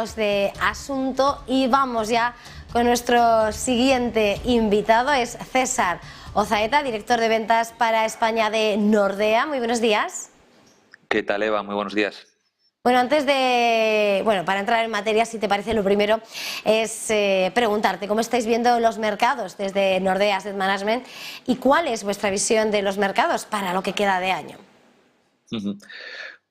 cambiamos de asunto y vamos ya con nuestro siguiente invitado. Es César Ozaeta, director de ventas para España de Nordea. Muy buenos días. ¿Qué tal, Eva? Muy buenos días. Bueno, para entrar en materia, si te parece, lo primero es preguntarte cómo estáis viendo los mercados desde Nordea Asset Management y cuál es vuestra visión de los mercados para lo que queda de año.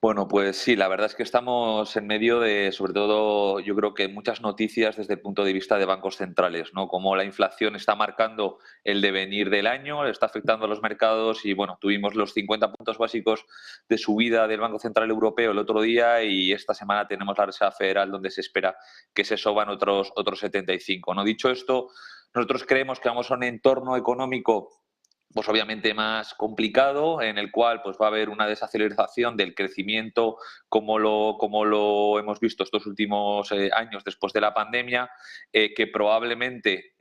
Bueno, pues sí, la verdad es que estamos en medio de, sobre todo, yo creo que muchas noticias desde el punto de vista de bancos centrales, ¿no? Como la inflación está marcando el devenir del año, está afectando a los mercados y, bueno, tuvimos los 50 puntos básicos de subida del Banco Central Europeo el otro día y esta semana tenemos la Reserva Federal donde se espera que se soban otros 75, ¿no? Dicho esto, nosotros creemos que vamos a un entorno económico pues obviamente más complicado, en el cual pues va a haber una desaceleración del crecimiento como lo hemos visto estos últimos años después de la pandemia, que probablemente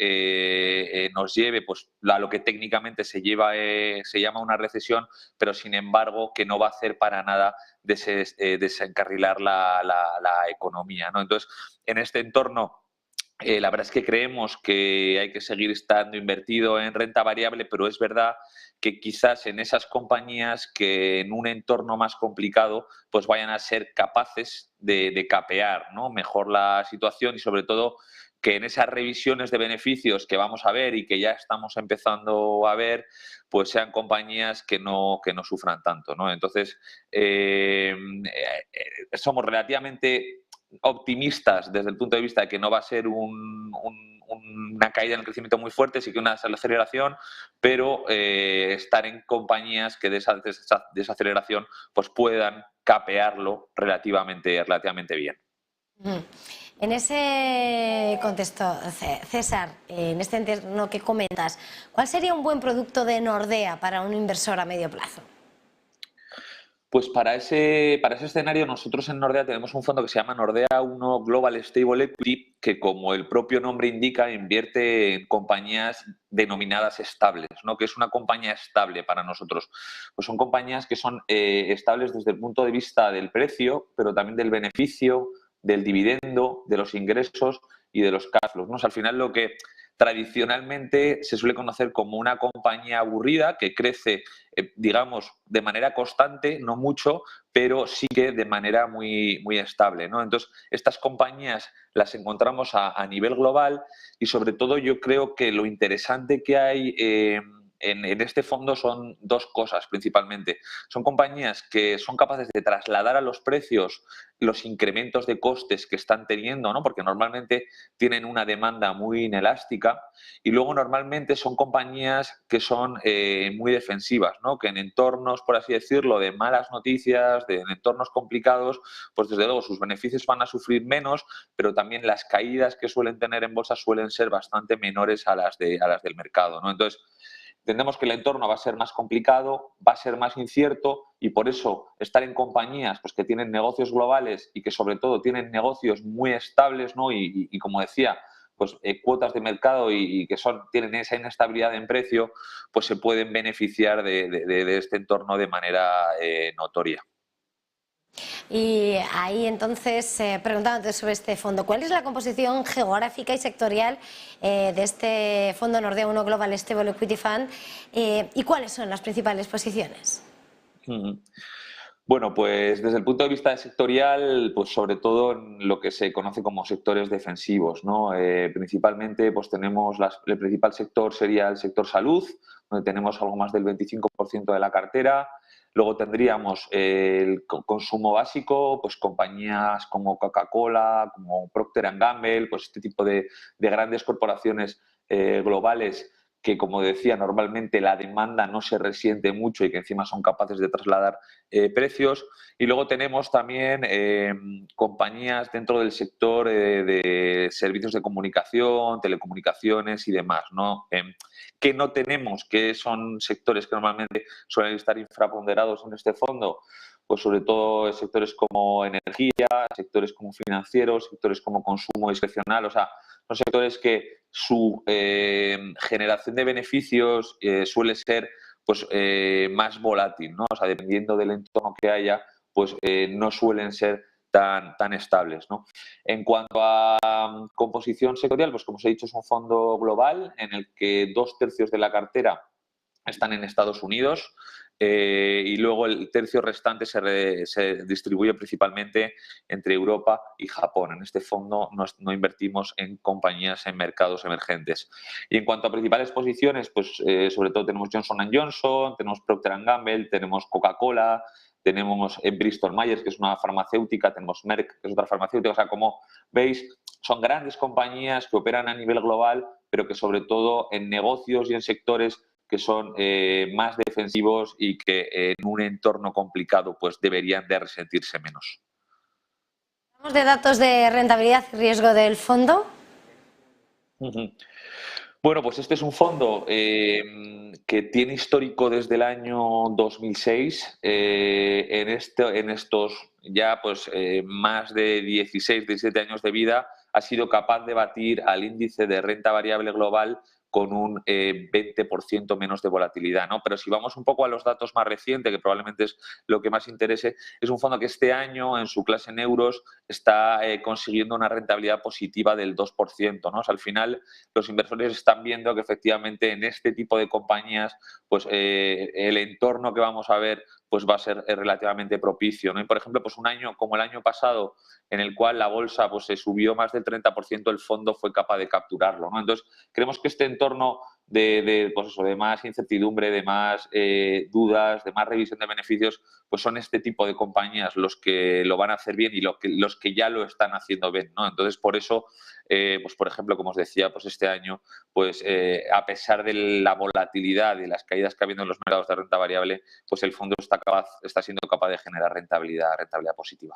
nos lleve pues a lo que técnicamente se llama una recesión, pero sin embargo que no va a hacer para nada desencarrilar la economía, ¿no? Entonces, en este entorno la verdad es que creemos que hay que seguir estando invertido en renta variable, pero es verdad que quizás en esas compañías que en un entorno más complicado pues vayan a ser capaces de capear, ¿no?, mejor la situación y sobre todo que en esas revisiones de beneficios que vamos a ver y que ya estamos empezando a ver, pues sean compañías que no sufran tanto, ¿no? Entonces, somos relativamente optimistas desde el punto de vista de que no va a ser una caída en el crecimiento muy fuerte, sí que una desaceleración, pero estar en compañías que de esa desaceleración pues puedan capearlo relativamente bien. En ese contexto, César, en este entorno que comentas, ¿cuál sería un buen producto de Nordea para un inversor a medio plazo? Pues para ese escenario nosotros en Nordea tenemos un fondo que se llama Nordea 1 Global Stable Equity, que como el propio nombre indica, invierte en compañías denominadas estables, ¿no? Que es una compañía estable para nosotros. Pues son compañías que son estables desde el punto de vista del precio, pero también del beneficio, del dividendo, de los ingresos y de los cash flows, ¿no? O sea, al final lo que tradicionalmente se suele conocer como una compañía aburrida que crece, digamos, de manera constante, no mucho, pero sí que de manera muy estable, ¿no? Entonces, estas compañías las encontramos a nivel global y sobre todo yo creo que lo interesante que hay en este fondo son dos cosas principalmente. Son compañías que son capaces de trasladar a los precios los incrementos de costes que están teniendo, ¿no? Porque normalmente tienen una demanda muy inelástica y luego normalmente son compañías que son muy defensivas, ¿no? Que en entornos, por así decirlo, de malas noticias, en entornos complicados, pues desde luego sus beneficios van a sufrir menos, pero también las caídas que suelen tener en bolsa suelen ser bastante menores a las del mercado, ¿no? Entonces, entendemos que el entorno va a ser más complicado, va a ser más incierto y por eso estar en compañías pues, que tienen negocios globales y que sobre todo tienen negocios muy estables, ¿no? Y como decía, pues cuotas de mercado y que tienen esa inestabilidad en precio, pues se pueden beneficiar de este entorno de manera notoria. Y ahí entonces, preguntándote sobre este fondo, ¿cuál es la composición geográfica y sectorial de este fondo Nordea 1 Global Stable Equity Fund y cuáles son las principales posiciones? Bueno, pues desde el punto de vista sectorial, pues sobre todo en lo que se conoce como sectores defensivos, ¿no? Principalmente, pues tenemos el principal sector sería el sector salud, donde tenemos algo más del 25% de la cartera. Luego tendríamos el consumo básico, pues compañías como Coca-Cola, como Procter & Gamble, pues este tipo de grandes corporaciones globales que, como decía, normalmente la demanda no se resiente mucho y que encima son capaces de trasladar precios. Y luego tenemos también compañías dentro del sector de servicios de comunicación, telecomunicaciones y demás, ¿no? Que no tenemos, que son sectores que normalmente suelen estar infraponderados en este fondo, pues sobre todo sectores como energía, sectores como financieros, sectores como consumo discrecional, o sea, son sectores que su generación de beneficios suele ser pues más volátil, ¿no? O sea, dependiendo del entorno que haya, pues no suelen ser tan estables, ¿no? En cuanto a composición sectorial, pues como os he dicho, es un fondo global en el que 2/3 de la cartera están en Estados Unidos, y luego el tercio restante se distribuye principalmente entre Europa y Japón. En este fondo no invertimos en compañías en mercados emergentes. Y en cuanto a principales posiciones, pues sobre todo tenemos Johnson & Johnson, tenemos Procter & Gamble, tenemos Coca-Cola, tenemos Bristol Myers, que es una farmacéutica, tenemos Merck, que es otra farmacéutica. O sea, como veis, son grandes compañías que operan a nivel global, pero que sobre todo en negocios y en sectores que son más defensivos y que en un entorno complicado pues deberían de resentirse menos. ¿Hablamos de datos de rentabilidad y riesgo del fondo? Bueno, pues este es un fondo que tiene histórico desde el año 2006. En estos ya pues más de 16, 17 años de vida ha sido capaz de batir al índice de renta variable global con un 20% menos de volatilidad, ¿no? Pero si vamos un poco a los datos más recientes, que probablemente es lo que más interese, es un fondo que este año en su clase en euros está consiguiendo una rentabilidad positiva del 2%, ¿no? O sea, al final los inversores están viendo que efectivamente en este tipo de compañías pues el entorno que vamos a ver pues va a ser relativamente propicio, ¿no? Y por ejemplo, pues un año como el año pasado, en el cual la bolsa pues se subió más del 30%, el fondo fue capaz de capturarlo, ¿no? Entonces, creemos que este entorno pues eso, de más incertidumbre, de más dudas, de más revisión de beneficios, pues son este tipo de compañías los que lo van a hacer bien y los que ya lo están haciendo bien, ¿no? Entonces, por eso, pues por ejemplo, como os decía, pues este año, pues a pesar de la volatilidad y las caídas que ha habido en los mercados de renta variable, pues el fondo está siendo capaz de generar rentabilidad positiva.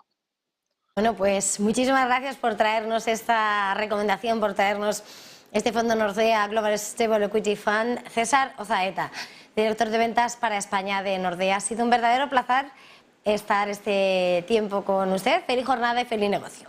Bueno, pues muchísimas gracias por traernos esta recomendación, por traernos este fondo Nordea Global Stable Equity Fund. César Ozaeta, director de ventas para España de Nordea. Ha sido un verdadero placer estar este tiempo con usted. Feliz jornada y feliz negocio.